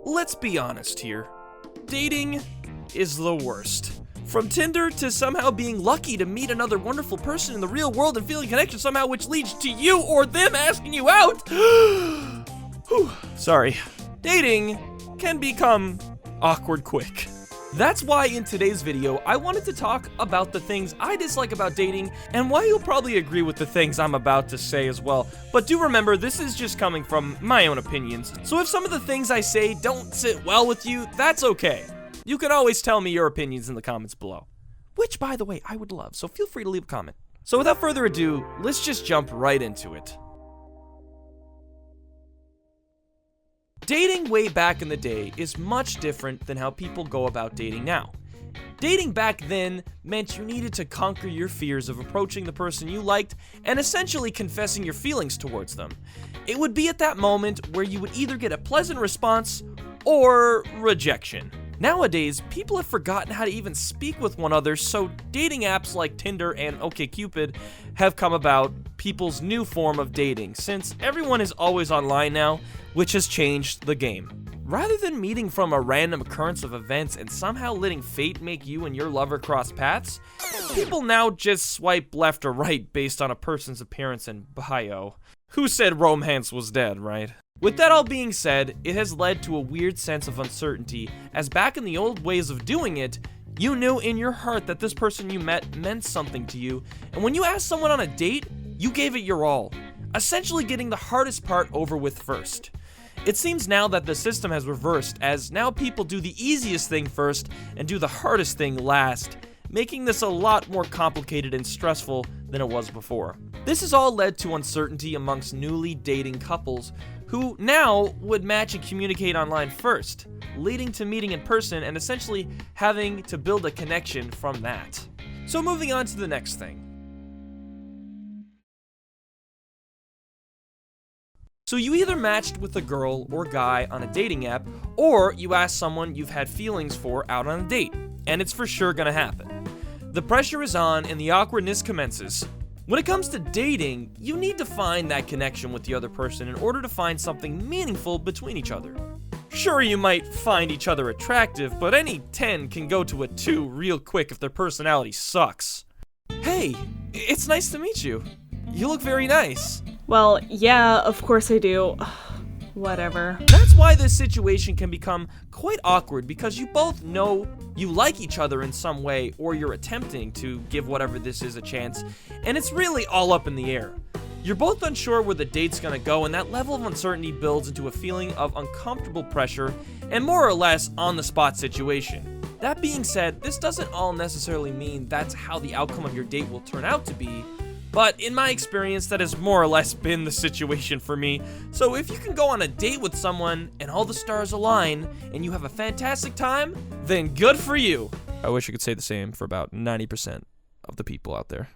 Let's be honest here. Dating is the worst. From Tinder to somehow being lucky to meet another wonderful person in the real world and feeling connection somehow, which leads to you or them asking you out. Whew, sorry. Dating can become awkward quick. That's why in today's video, I wanted to talk about the things I dislike about dating and why you'll probably agree with the things I'm about to say as well. But do remember, this is just coming from my own opinions. So if some of the things I say don't sit well with you, that's okay. You can always tell me your opinions in the comments below. Which, by the way, I would love, so feel free to leave a comment. So without further ado, let's just jump right into it. Dating way back in the day is much different than how people go about dating now. Dating back then meant you needed to conquer your fears of approaching the person you liked and essentially confessing your feelings towards them. It would be at that moment where you would either get a pleasant response or rejection. Nowadays, people have forgotten how to even speak with one another, so dating apps like Tinder and OkCupid have come about, people's new form of dating, since everyone is always online now, which has changed the game. Rather than meeting from a random occurrence of events and somehow letting fate make you and your lover cross paths, people now just swipe left or right based on a person's appearance and bio. Who said romance was dead, right? With that all being said, it has led to a weird sense of uncertainty, as back in the old ways of doing it, you knew in your heart that this person you met meant something to you, and when you asked someone on a date, you gave it your all, essentially getting the hardest part over with first. It seems now that the system has reversed, as now people do the easiest thing first and do the hardest thing last, making this a lot more complicated and stressful than it was before. This has all led to uncertainty amongst newly dating couples who now would match and communicate online first, leading to meeting in person and essentially having to build a connection from that. So moving on to the next thing. So you either matched with a girl or guy on a dating app, or you asked someone you've had feelings for out on a date, and it's for sure gonna happen. The pressure is on and the awkwardness commences. When it comes to dating, you need to find that connection with the other person in order to find something meaningful between each other. Sure, you might find each other attractive, but any 10 can go to a 2 real quick if their personality sucks. Hey, it's nice to meet you. You look very nice. Well, yeah, of course I do. Whatever. That's why this situation can become quite awkward, because you both know you like each other in some way, or you're attempting to give whatever this is a chance, and it's really all up in the air. You're both unsure where the date's gonna go, and that level of uncertainty builds into a feeling of uncomfortable pressure and more or less on-the-spot situation. That being said, this doesn't all necessarily mean that's how the outcome of your date will turn out to be, but in my experience, that has more or less been the situation for me. So if you can go on a date with someone and all the stars align and you have a fantastic time, then good for you. I wish I could say the same for about 90% of the people out there.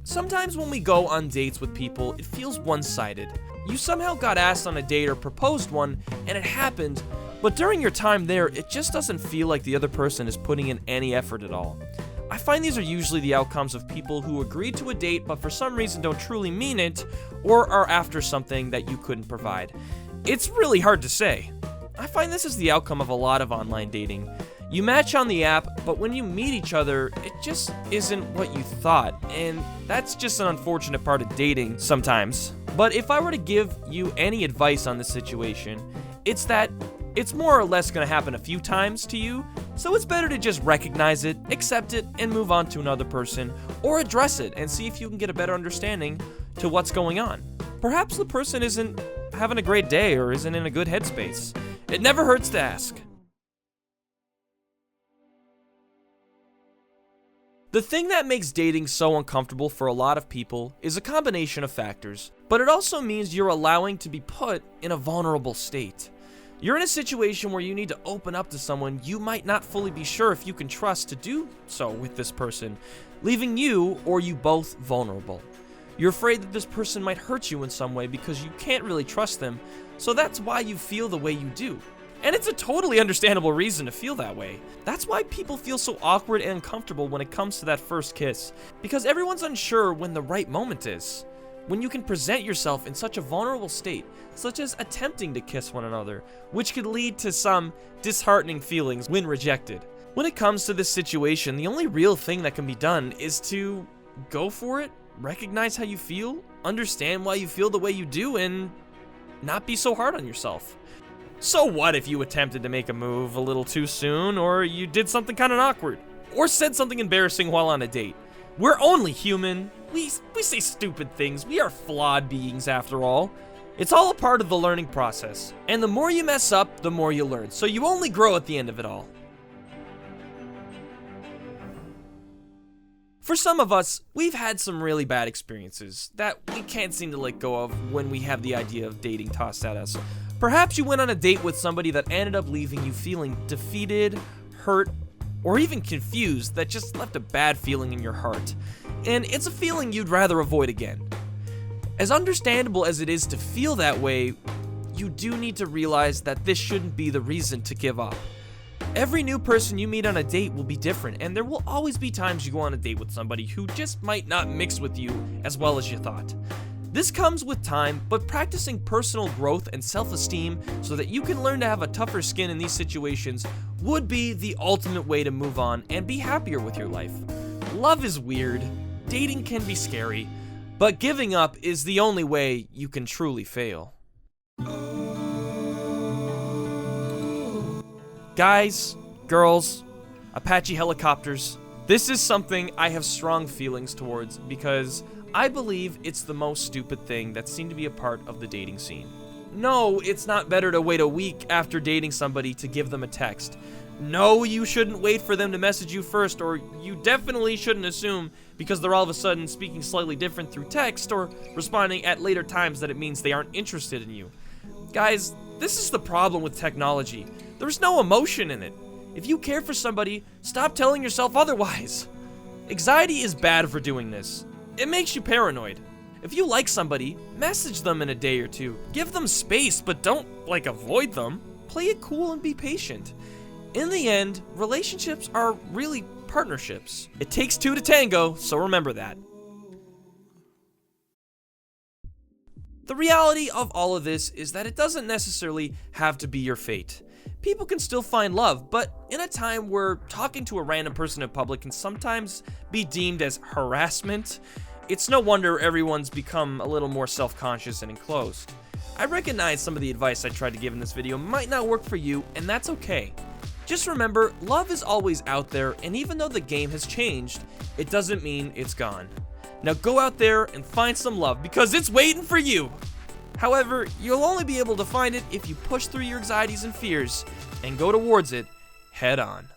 Sometimes when we go on dates with people, it feels one-sided. You somehow got asked on a date or proposed one, and it happened, but during your time there, it just doesn't feel like the other person is putting in any effort at all. I find these are usually the outcomes of people who agreed to a date but for some reason don't truly mean it, or are after something that you couldn't provide. It's really hard to say. I find this is the outcome of a lot of online dating. You match on the app, but when you meet each other, it just isn't what you thought, and that's just an unfortunate part of dating sometimes. But if I were to give you any advice on this situation, it's that it's more or less going to happen a few times to you, so it's better to just recognize it, accept it, and move on to another person, or address it and see if you can get a better understanding to what's going on. Perhaps the person isn't having a great day or isn't in a good headspace. It never hurts to ask. The thing that makes dating so uncomfortable for a lot of people is a combination of factors, but it also means you're allowing to be put in a vulnerable state. You're in a situation where you need to open up to someone you might not fully be sure if you can trust to do so with this person, leaving you or you both vulnerable. You're afraid that this person might hurt you in some way because you can't really trust them, so that's why you feel the way you do. And it's a totally understandable reason to feel that way. That's why people feel so awkward and uncomfortable when it comes to that first kiss, because everyone's unsure when the right moment is. when you can present yourself in such a vulnerable state, such as attempting to kiss one another, which could lead to some disheartening feelings when rejected. When it comes to this situation, the only real thing that can be done is to go for it, recognize how you feel, understand why you feel the way you do, and not be so hard on yourself. So what if you attempted to make a move a little too soon, or you did something kind of awkward, or said something embarrassing while on a date? We're only human. We say stupid things. We are flawed beings after all. It's all a part of the learning process. And the more you mess up, the more you learn. So you only grow at the end of it all. For some of us, we've had some really bad experiences that we can't seem to let go of when we have the idea of dating tossed at us. Perhaps you went on a date with somebody that ended up leaving you feeling defeated, hurt, or even confused, that just left a bad feeling in your heart. And it's a feeling you'd rather avoid again. As understandable as it is to feel that way, you do need to realize that this shouldn't be the reason to give up. Every new person you meet on a date will be different, and there will always be times you go on a date with somebody who just might not mix with you as well as you thought. This comes with time, but practicing personal growth and self-esteem so that you can learn to have a tougher skin in these situations would be the ultimate way to move on and be happier with your life. Love is weird, dating can be scary, but giving up is the only way you can truly fail. Guys, girls, Apache helicopters, this is something I have strong feelings towards because I believe it's the most stupid thing that seemed to be a part of the dating scene. No, it's not better to wait a week after dating somebody to give them a text. No, you shouldn't wait for them to message you first, or you definitely shouldn't assume because they're all of a sudden speaking slightly different through text or responding at later times that it means they aren't interested in you. Guys, this is the problem with technology. There's no emotion in it. If you care for somebody, stop telling yourself otherwise. Anxiety is bad for doing this. It makes you paranoid. If you like somebody, message them in a day or two. Give them space, but don't, avoid them. Play it cool and be patient. In the end, relationships are really partnerships. It takes two to tango, so remember that. The reality of all of this is that it doesn't necessarily have to be your fate. People can still find love, but in a time where talking to a random person in public can sometimes be deemed as harassment, it's no wonder everyone's become a little more self-conscious and enclosed. I recognize some of the advice I tried to give in this video might not work for you, and that's okay. Just remember, love is always out there, and even though the game has changed, it doesn't mean it's gone. Now go out there and find some love, because it's waiting for you! However, you'll only be able to find it if you push through your anxieties and fears, and go towards it head on.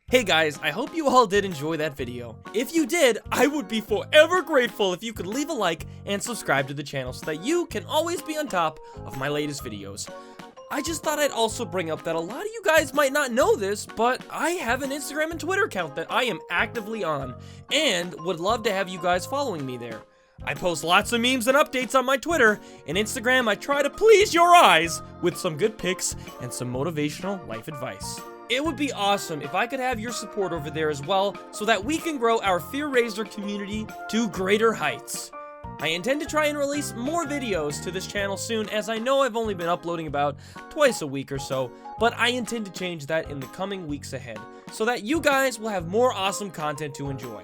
Hey guys, I hope you all did enjoy that video. If you did, I would be forever grateful if you could leave a like and subscribe to the channel so that you can always be on top of my latest videos. I just thought I'd also bring up that a lot of you guys might not know this, but I have an Instagram and Twitter account that I am actively on, and would love to have you guys following me there. I post lots of memes and updates on my Twitter, and Instagram I try to please your eyes with some good pics and some motivational life advice. It would be awesome if I could have your support over there as well, so that we can grow our TheFearRaiser community to greater heights. I intend to try and release more videos to this channel soon, as I know I've only been uploading about twice a week or so, but I intend to change that in the coming weeks ahead, so that you guys will have more awesome content to enjoy.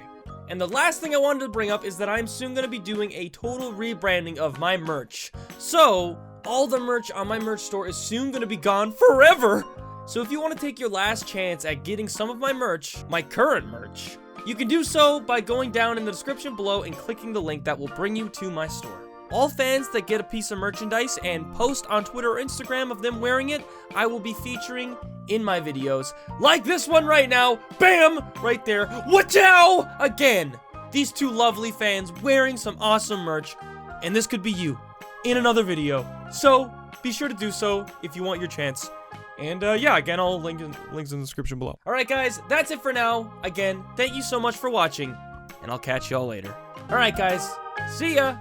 And the last thing I wanted to bring up is that I'm soon going to be doing a total rebranding of my merch. So, all the merch on my merch store is soon going to be gone forever! So if you want to take your last chance at getting some of my merch, my current merch, you can do so by going down in the description below and clicking the link that will bring you to my store. All fans that get a piece of merchandise and post on Twitter or Instagram of them wearing it, I will be featuring in my videos, like this one right now, bam, right there, wachow, again, these two lovely fans wearing some awesome merch, and this could be you in another video. So be sure to do so if you want your chance. And yeah, again, I'll links in the description below. Alright guys, that's it for now. Again, thank you so much for watching, and I'll catch y'all later. Alright guys, see ya!